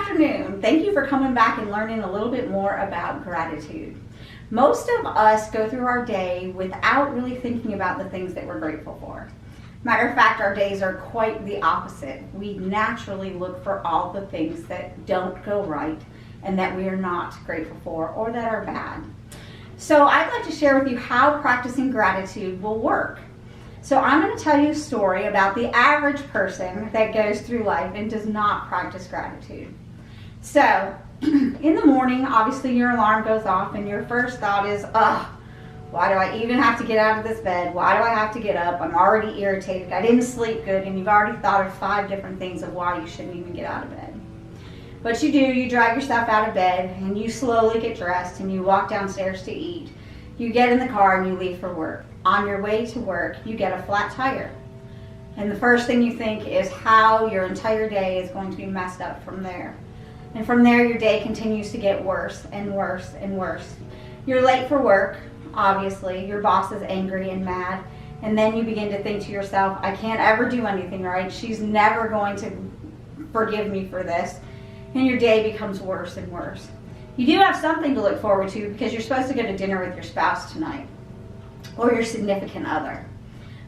afternoon. Thank you for coming back and learning a little bit more about gratitude. Most of us go through our day without really thinking about the things that we're grateful for. Matter of fact, our days are quite the opposite. We naturally look for all the things that don't go right and that we are not grateful for or that are bad. So I'd like to share with you how practicing gratitude will work. So I'm going to tell you a story about the average person that goes through life and does not practice gratitude. So in the morning, obviously your alarm goes off and your first thought is, why do I even have to get out of this bed? Why do I have to get up? I'm already irritated. I didn't sleep good. And you've already thought of 5 different things of why you shouldn't even get out of bed. But you do, you drag yourself out of bed and you slowly get dressed and you walk downstairs to eat. You get in the car and you leave for work. On your way to work, you get a flat tire. And the first thing you think is how your entire day is going to be messed up from there. And from there, your day continues to get worse and worse and worse. You're late for work, obviously. Your boss is angry and mad. And then you begin to think to yourself, I can't ever do anything right. She's never going to forgive me for this. And your day becomes worse and worse. You do have something to look forward to because you're supposed to go to dinner with your spouse tonight or your significant other.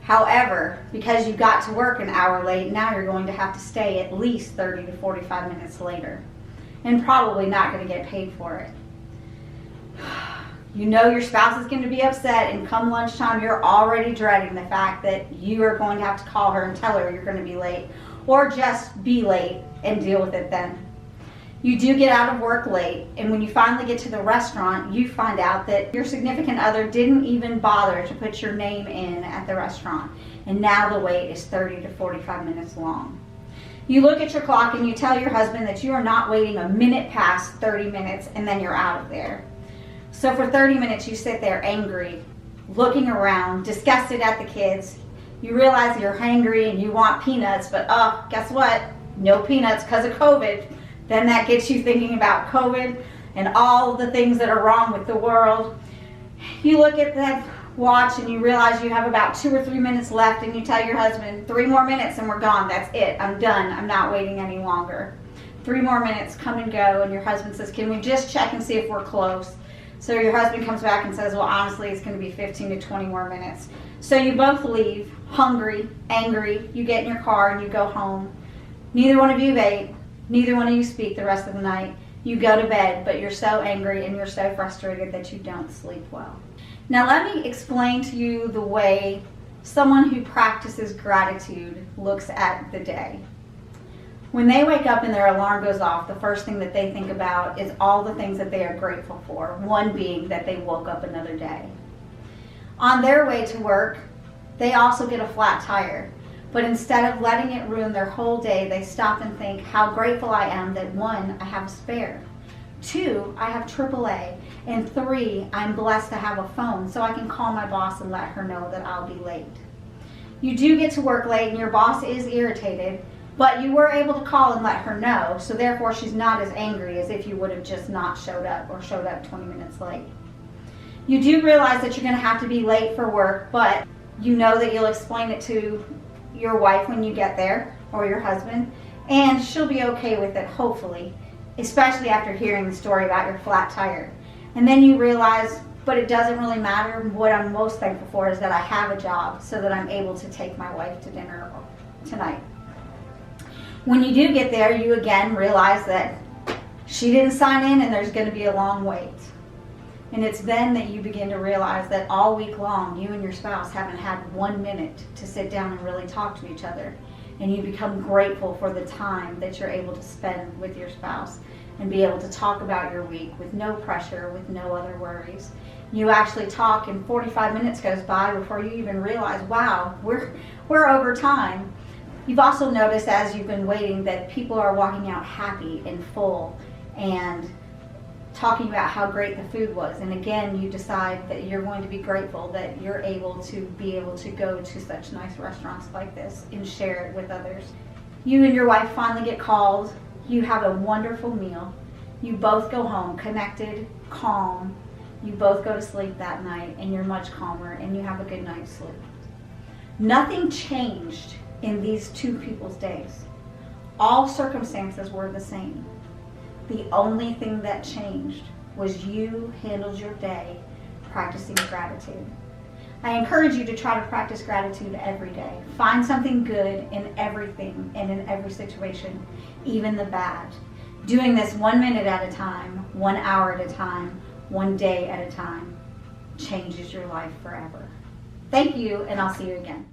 However, because you got to work an hour late, now you're going to have to stay at least 30 to 45 minutes later and probably not going to get paid for it. You know your spouse is going to be upset, and come lunchtime you're already dreading the fact that you are going to have to call her and tell her you're going to be late, or just be late and deal with it then. You do get out of work late, and when you finally get to the restaurant, you find out that your significant other didn't even bother to put your name in at the restaurant, and now the wait is 30 to 45 minutes long. You look at your clock and you tell your husband that you are not waiting a minute past 30 minutes, and then you're out of there. So for 30 minutes you sit there angry, looking around, disgusted at the kids. You realize you're hangry and you want peanuts, but guess what? No peanuts because of COVID. Then that gets you thinking about COVID and all the things that are wrong with the world. You look at that watch and you realize you have about 2 or 3 minutes left, and you tell your husband, 3 more minutes and we're gone. That's it. I'm done. I'm not waiting any longer. 3 more minutes come and go, and your husband says, can we just check and see if we're close? So your husband comes back and says, well, honestly, it's going to be 15 to 20 more minutes. So you both leave, hungry, angry. You get in your car and you go home. Neither one of you ate. Neither one of you speak the rest of the night. You go to bed, but you're so angry and you're so frustrated that you don't sleep well. Now let me explain to you the way someone who practices gratitude looks at the day. When they wake up and their alarm goes off, the first thing that they think about is all the things that they are grateful for, one being that they woke up another day. On their way to work, they also get a flat tire. But instead of letting it ruin their whole day, they stop and think how grateful I am that 1, I have a spare. 2, I have AAA. And 3, I'm blessed to have a phone so I can call my boss and let her know that I'll be late. You do get to work late and your boss is irritated, but you were able to call and let her know, so therefore she's not as angry as if you would have just not showed up or showed up 20 minutes late. You do realize that you're going to have to be late for work, but you know that you'll explain it to your wife when you get there, or your husband, and she'll be okay with it, hopefully, especially after hearing the story about your flat tire. And then you realize, but it doesn't really matter. What I'm most thankful for is that I have a job so that I'm able to take my wife to dinner tonight. When you do get there, you again realize that she didn't sign in and there's going to be a long wait. And it's then that you begin to realize that all week long, you and your spouse haven't had 1 minute to sit down and really talk to each other. And you become grateful for the time that you're able to spend with your spouse and be able to talk about your week with no pressure, with no other worries. You actually talk and 45 minutes goes by before you even realize, wow, we're over time. You've also noticed as you've been waiting that people are walking out happy and full and talking about how great the food was. And again, you decide that you're going to be grateful that you're able to go to such nice restaurants like this and share it with others. You and your wife finally get called. You have a wonderful meal. You both go home connected, calm. You both go to sleep that night and you're much calmer and you have a good night's sleep. Nothing changed in these two people's days. All circumstances were the same. The only thing that changed was you handled your day practicing gratitude. I encourage you to try to practice gratitude every day. Find something good in everything and in every situation, even the bad. Doing this 1 minute at a time, 1 hour at a time, 1 day at a time changes your life forever. Thank you, and I'll see you again.